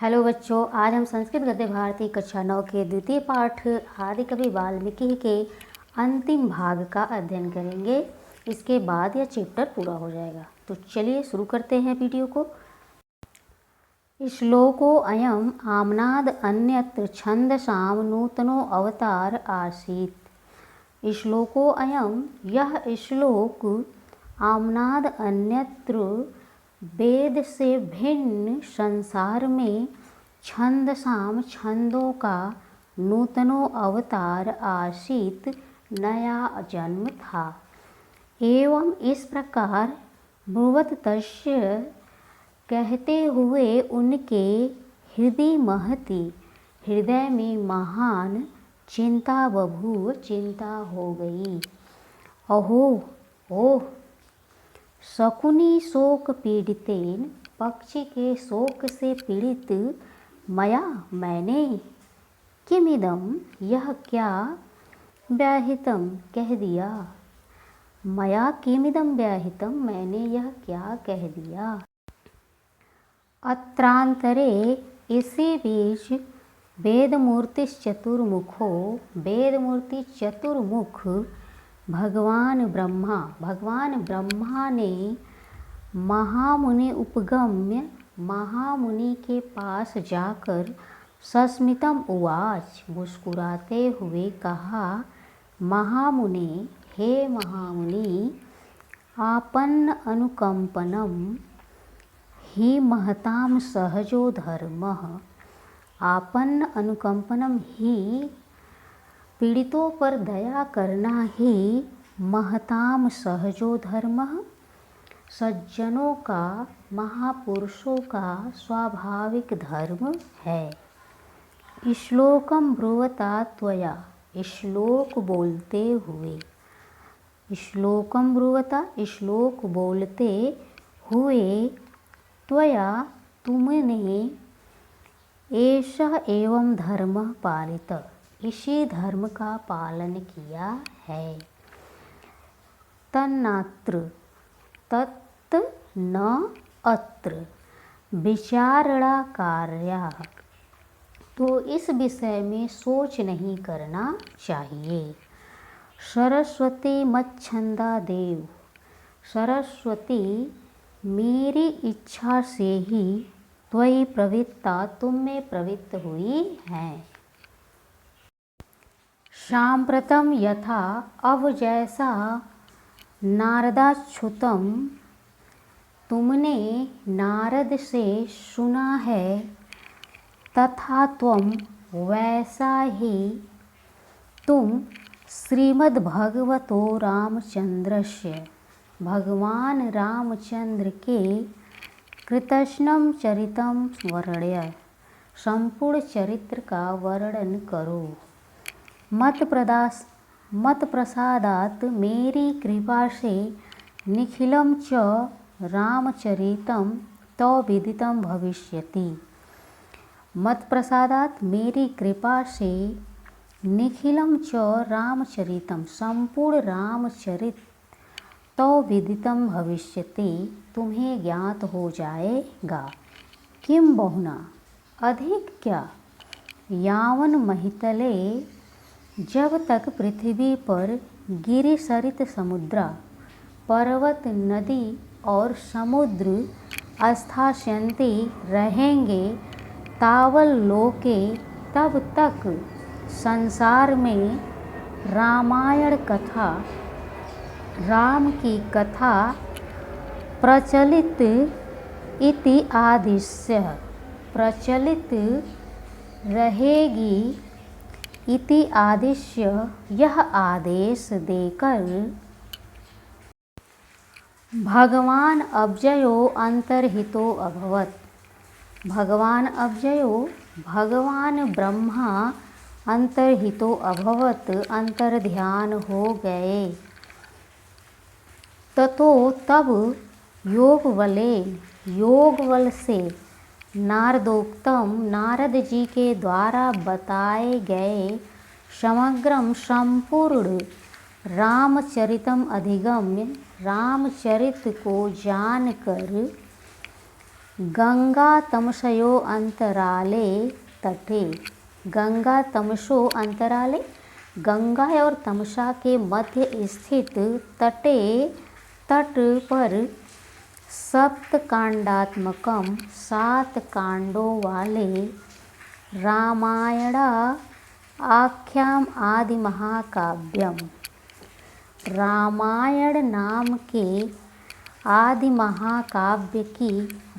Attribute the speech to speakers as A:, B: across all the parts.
A: Hello बच्चों, आज हम संस्कृत गद्य भारती कक्षा 9 के द्वितीय पाठ आदिकवि वाल्मीकि के अंतिम भाग का अध्ययन करेंगे। इसके बाद यह चैप्टर पूरा हो जाएगा। तो चलिए शुरू करते हैं वीडियो को। श्लोको अयम आमनाद अन्यत्र छंदसाम नूतनो अवतार आसीत्। श्लोको अयम, यह श्लोक आमनाद अन्यत्र वेद से भिन्न संसार में छंदसाम छंदों का नूतनो अवतार आसीत नया जन्म था। एवं इस प्रकार ब्रुवत तस्य कहते हुए उनके हृदय महती, हृदय में महान चिंता बभूव, चिंता हो गई। अहो ओह, शकुनी शोक पीड़ितेन, पक्षी के शोक से पीड़ित, मया मैंने, किमिदम यह क्या, व्याहितम कह दिया, मया किमिदम व्याहितम मैंने यह क्या कह दिया। अत्रांतरे इसी बीच वेदमूर्तिश्चतुर्मुखो, वेदमूर्ति चतुर्मुख भगवान ब्रह्मा ने महामुनि उपगम्य, महामुनि के पास जाकर सस्मितम उवाच, मुस्कुराते हुए कहा, महामुने, हे महामुनि, आपन्न अनुकंपनम ही महताम सहजो धर्मः। आपन्न अनुकंपनम ही, पीड़ितों पर दया करना ही महताम सहजो धर्मः, सज्जनों का, महापुरुषों का स्वाभाविक धर्म है। श्लोकम ब्रुवता त्वया, श्लोक बोलते हुए, श्लोकम ब्रुवता श्लोक बोलते हुए, त्वया तुमने, एषः एवं धर्म पालित, इसी धर्म का पालन किया है। तन्नात्र, तत् न अत्र, विचारणा कार्या, तो इस विषय में सोच नहीं करना चाहिए। सरस्वती मच्छंदा देव, सरस्वती मेरी इच्छा से ही त्वयि प्रवृत्ता, तुम में प्रवृत्त हुई हैं। सांप्रतम यथा, अब जैसा नारदाच्छ्रुतम, तुमने नारद से सुना है, तथा त्वम वैसा ही तुम श्रीमद्भगवतो रामचंद्रस्य, भगवान रामचंद्र के कृतस्नम चरितम वर्ण्य, संपूर्ण चरित्र का वर्णन करो। मत प्रसादात, मेरी कृपा से, निखिलम च रामचरितम तो विदितम भविष्यति। मत प्रसादात, मेरी कृपा से, निखिलम च रामचरितम, संपूर्ण रामचरित, तो विदितम भविष्यति, तुम्हें ज्ञात हो जाएगा। किम बहुना, अधिक क्या, यावन महितले, जब तक पृथ्वी पर गिरि सरित समुद्रा, पर्वत, नदी और समुद्र अस्थास्यन्ति रहेंगे, तावल लोके, तब तक संसार में रामायण कथा, राम की कथा प्रचलित इति आदिश्य, प्रचलित रहेगी, इति आदिश्य, यह आदेश देकर, भगवान अव्ययो अंतर्हितो अभवत, भगवान अव्ययो, भगवान ब्रह्मा अंतर्हितो अभवत, अंतर्ध्यान हो गए। ततो तब, योग बल से, नारदोक्तम, नारद जी के द्वारा बताए गए, समग्रम संपूर्ण, रामचरितम अधिगम्य, रामचरित को जानकर, गंगा तमसयो अंतराले तटे। गंगा तमसो अंतराले, गंगा और तमसा के मध्य स्थित तटे, तट पर सप्तकांडात्मकम 7 कांडों वाले रामायण आख्याम आदि महाकाव्यम, रामायण नाम के आदि महाकाव्य की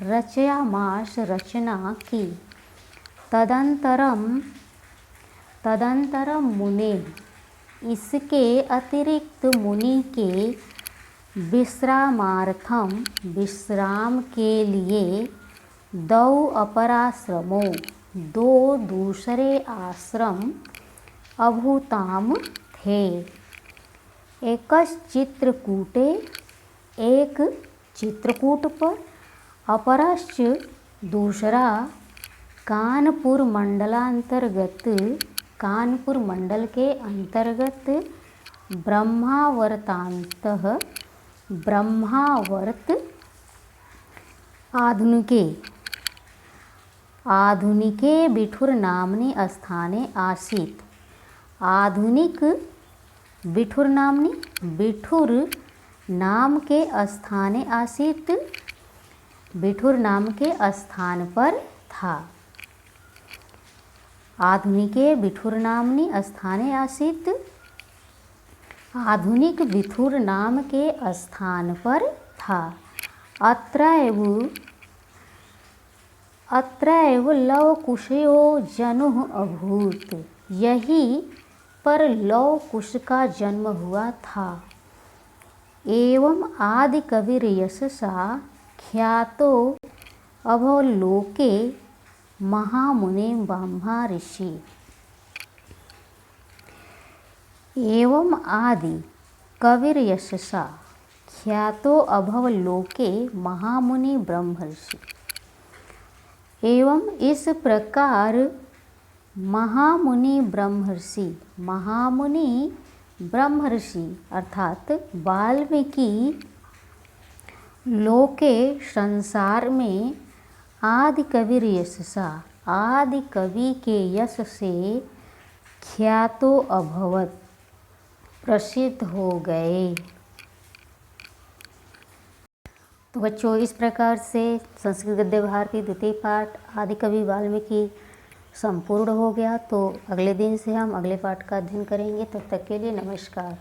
A: रचना की। तदंतरम मुने, इसके अतिरिक्त मुनि के विश्रामार्थम, विश्राम के लिए 2 अपराश्रमों, 2 दूसरे आश्रम अभूताम थे। एकश चित्रकूटे, एक चित्रकूट पर, अपरश्च दूसरा कानपुर मंडलांतर्गत, कानपुर मंडल के अंतर्गत ब्रह्मावर्तांतः, ब्रह्मावर्त आधुनिके बिठुर नाम्नि स्थाने आसीत्। आधुनिक बिठुर नाम्नि, बिठुर नाम के स्थाने आसीत्, बिठुर नाम के स्थान पर था। आधुनिके बिठुर नाम्नि स्थाने आसीत्, आधुनिक बिठुर नाम के स्थान पर था। अत्रैव लवकुशयो जनुः अभूत, यहीं पर लव कुश का जन्म हुआ था। एवं आदि कविर यशसा ख्यातो अभवलोके महामुने ब्रह्मा ऋषि। एवं आदि कविर यशसा ख्यातो अभवलोके महामुनि ब्रह्मर्षि। एवं इस प्रकार महामुनि ब्रह्मर्षि, महामुनि ब्रह्मर्षि अर्थात वाल्मीकि लोके संसार में आदि कविर यशसा, आदि कवि के यश से ख्यातो अभवत, प्रसिद्ध हो गए। तो बच्चों, इस प्रकार से संस्कृत गद्य भारती द्वितीय पाठ आदि कवि वाल्मीकि संपूर्ण हो गया। तो अगले दिन से हम अगले पाठ का अध्ययन करेंगे। तब तक के लिए नमस्कार।